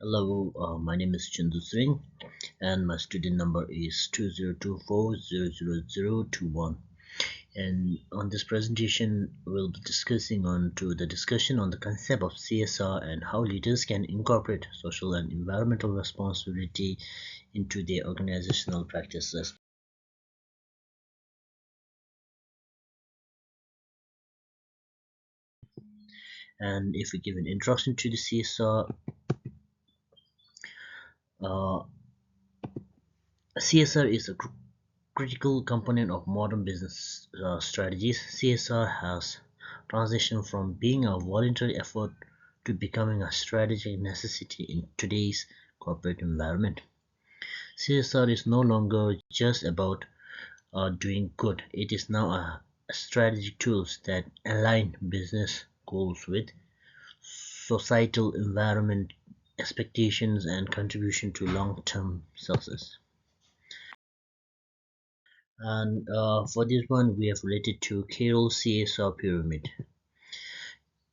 Hello, my name is Chandu Singh and my student number is 2024000021. And on this presentation, we'll be discussing on to the discussion on the concept of CSR and how leaders can incorporate social and environmental responsibility into their organizational practices. And if we give an introduction to the CSR, CSR is a critical component of modern business strategies. CSR has transitioned from being a voluntary effort to becoming a strategic necessity in today's corporate environment. CSR is no longer just about doing good. It is now a strategic tools that align business goals with societal environment expectations and contribution to long-term success. And for this one, we have related to Carroll CSR pyramid.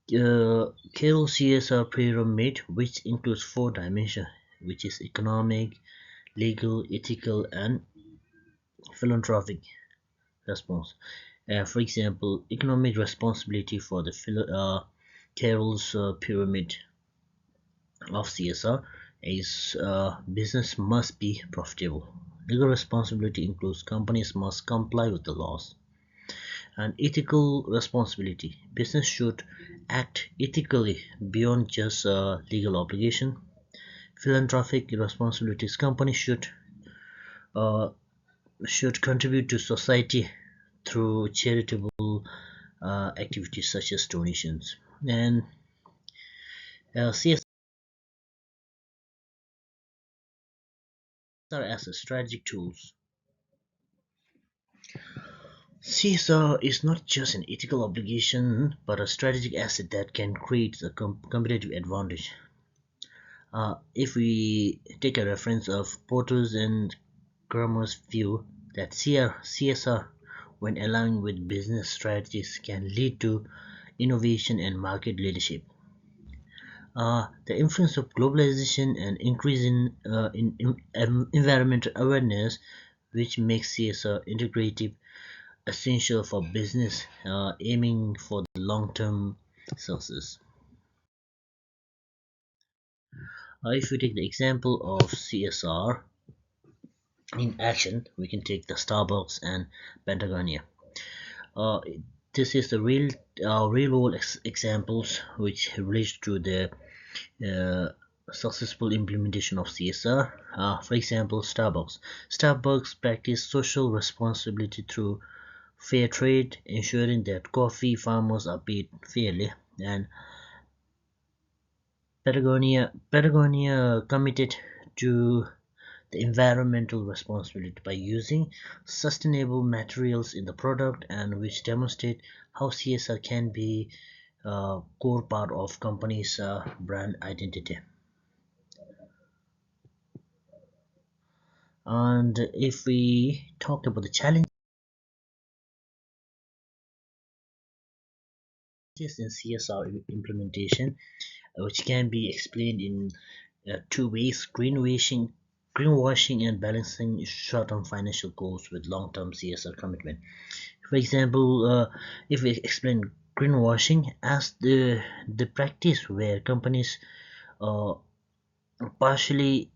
Carroll CSR pyramid, which includes 4 dimensions, which is economic, legal, ethical, and philanthropic response. For example, economic responsibility for the Carroll's pyramid of CSR is business must be profitable. Legal responsibility includes companies must comply with the laws. And ethical responsibility, business should act ethically beyond just legal obligation. Philanthropic responsibilities, companies uh, should contribute to society through charitable activities such as donations. And CSR as a strategic tools. CSR is not just an ethical obligation but a strategic asset that can create a competitive advantage. If we take a reference of Porter's and Kramer's view that CSR, when aligned with business strategies, can lead to innovation and market leadership. The influence of globalization and increase in environmental awareness, which makes CSR integrative, essential for business aiming for the long-term success. If we take the example of CSR in action, we can take the Starbucks and Patagonia. Uh, this is the real world examples which relate to the uh, successful implementation of CSR. For example, Starbucks practice social responsibility through fair trade, ensuring that coffee farmers are paid fairly, and Patagonia committed to the environmental responsibility by using sustainable materials in the product, and which demonstrate how CSR can be a core part of company's brand identity. And if we talk about the challenges in CSR implementation, which can be explained in 2 ways: greenwashing and balancing short-term financial goals with long-term CSR commitment. For example, if we explain greenwashing as the practice where companies uh, partially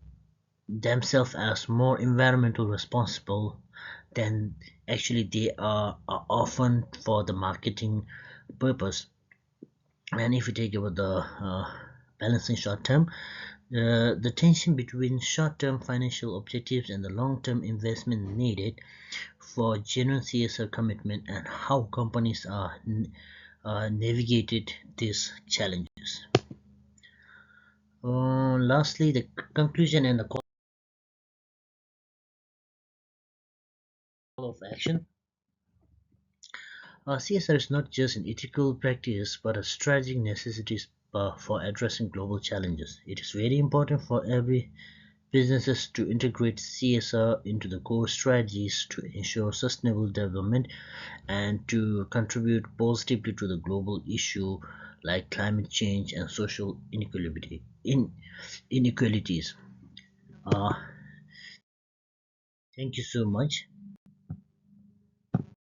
themselves as more environmental responsible than actually they are often for the marketing purpose. And if we take about the balancing short term, the tension between short-term financial objectives and the long-term investment needed for genuine CSR commitment, and how companies are navigated these challenges. Lastly, the conclusion and the call of action. CSR is not just an ethical practice but a strategic necessity for addressing global challenges. It is very important for every businesses to integrate CSR into the core strategies to ensure sustainable development and to contribute positively to the global issue like climate change and social inequality. in inequalities. uh, Thank you so much.